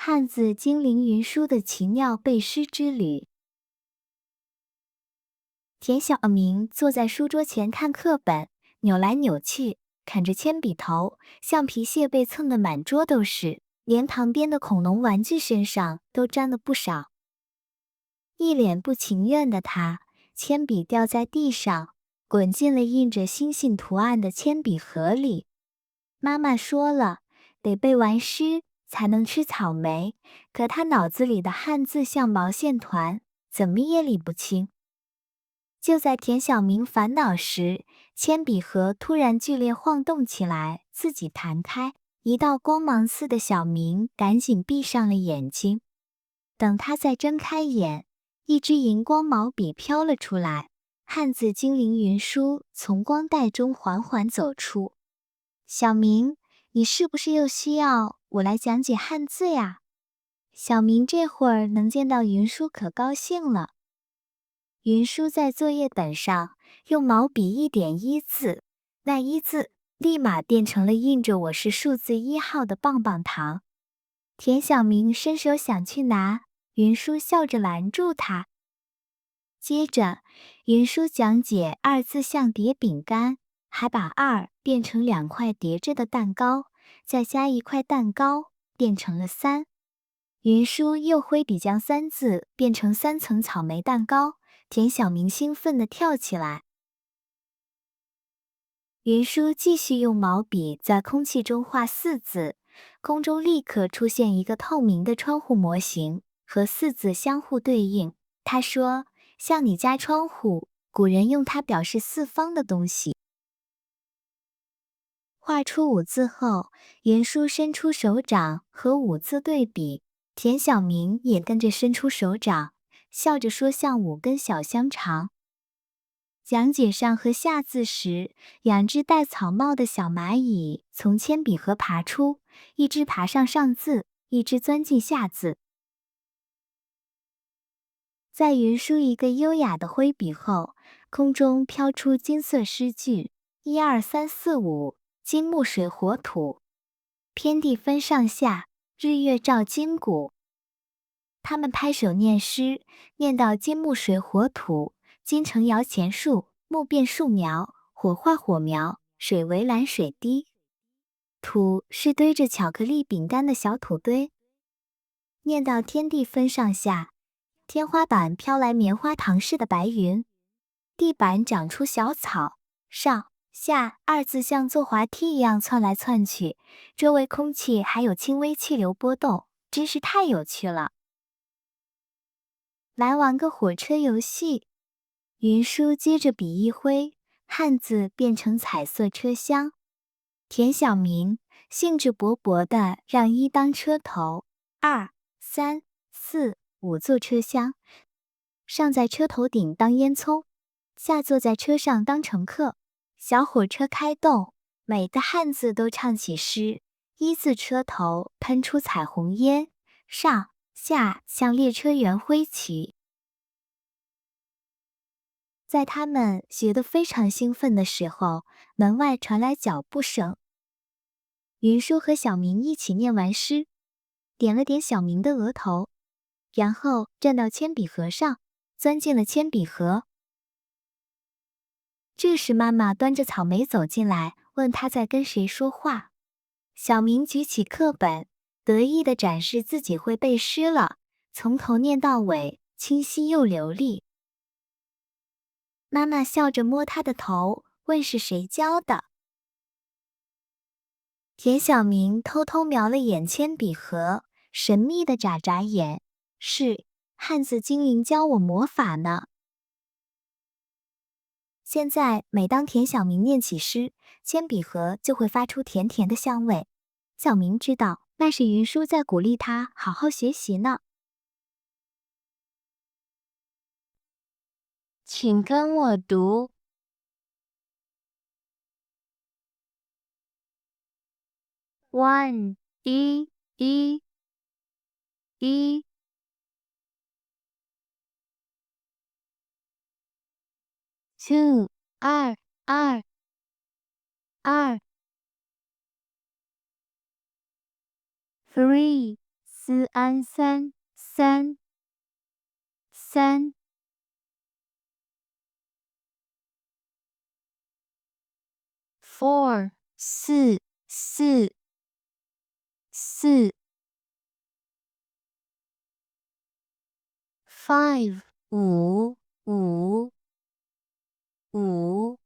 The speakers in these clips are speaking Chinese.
汉字精灵云舒的奇妙背诗之旅。田小明坐在书桌前看课本，扭来扭去，啃着铅笔头，橡皮屑被蹭得满桌都是，连旁边的恐龙玩具身上都沾了不少。一脸不情愿的他，铅笔掉在地上，滚进了印着星星图案的铅笔盒里。妈妈说了，得背完诗才能吃草莓，可他脑子里的汉字像毛线团，怎么也理不清。就在田小明烦恼时，铅笔盒突然剧烈晃动起来，自己弹开，一道光芒似的小明赶紧闭上了眼睛。等他再睁开眼，一支荧光毛笔飘了出来，汉字精灵云舒从光带中缓缓走出。小明，你是不是又需要我来讲解汉字呀？小明这会儿能见到云舒可高兴了。云舒在作业本上用毛笔一点一字，那一字立马变成了印着我是数字1号的棒棒糖。田小明伸手想去拿，云舒笑着拦住他。接着，云舒讲解2字像叠饼干，还把2变成2块叠着的蛋糕，再加1块蛋糕，变成了3。云舒又挥笔将3字变成3层草莓蛋糕，田小明兴奋地跳起来。云舒继续用毛笔在空气中画4字，空中立刻出现一个透明的窗户模型，和4字相互对应。他说，像你家窗户，古人用它表示四方的东西。画出5字后，云舒伸出手掌和5字对比，田小明也跟着伸出手掌，笑着说像5根小香肠。讲解上和下字时，2只戴草帽的小蚂蚁从铅笔盒爬出，一只爬上上字，一只钻进下字。在云舒一个优雅的挥笔后，空中飘出金色诗句：1、2、3、4、5，金木水火土，天地分上下，日月照金谷。他们拍手念诗，念到金木水火土，金成摇钱树，木变树苗，火化火苗，水为蓝水滴。土是堆着巧克力饼干的小土堆。念到天地分上下，天花板飘来棉花糖似的白云，地板长出小草，上下2字像坐滑梯一样窜来窜去，周围空气还有轻微气流波动，真是太有趣了。来玩个火车游戏。云舒接着笔一挥，汉字变成彩色车厢。田小明兴致勃勃地让1当车头，2、3、4、5坐车厢，上在车头顶当烟囱，下坐在车上当乘客。小火车开动，每个汉字都唱起诗，1字车头喷出彩虹烟，上下向列车员挥旗。在他们学得非常兴奋的时候，门外传来脚步声。云舒和小明一起念完诗，点了点小明的额头，然后站到铅笔盒上，钻进了铅笔盒。这时妈妈端着草莓走进来，问他在跟谁说话。小明举起课本，得意地展示自己会背诗了，从头念到尾，清晰又流利。妈妈笑着摸他的头，问是谁教的。田小明偷偷瞄了眼铅笔盒，神秘地眨眨眼，是汉字精灵教我魔法呢。现在每当田小明念起诗，铅笔盒就会发出甜甜的香味。小明知道那是云舒在鼓励他好好学习呢。请跟我读 one 一 two 二3思安三三三 4四四四 5五五五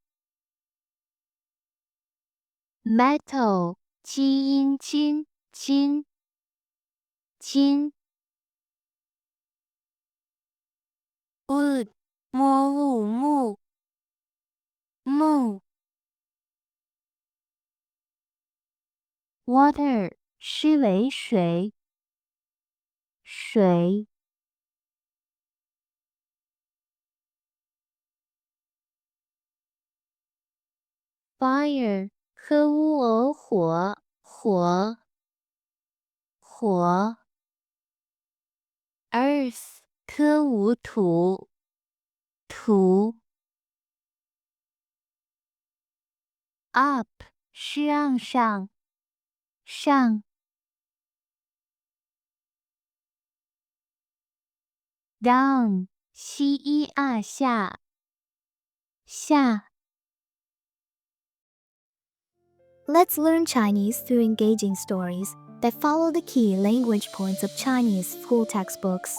metal 基因金金金 wood 摸物木木 water 湿为水水 fire 科乌偶火火火 earth 科无土土 up 是让上上 down 西一二下下 Let's learn Chinese through engaging stories that follow the key language points of Chinese school textbooks.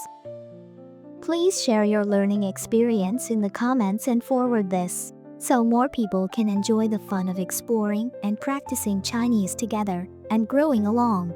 Please share your learning experience in the comments and forward this, so more people can enjoy the fun of exploring and practicing Chinese together and growing along.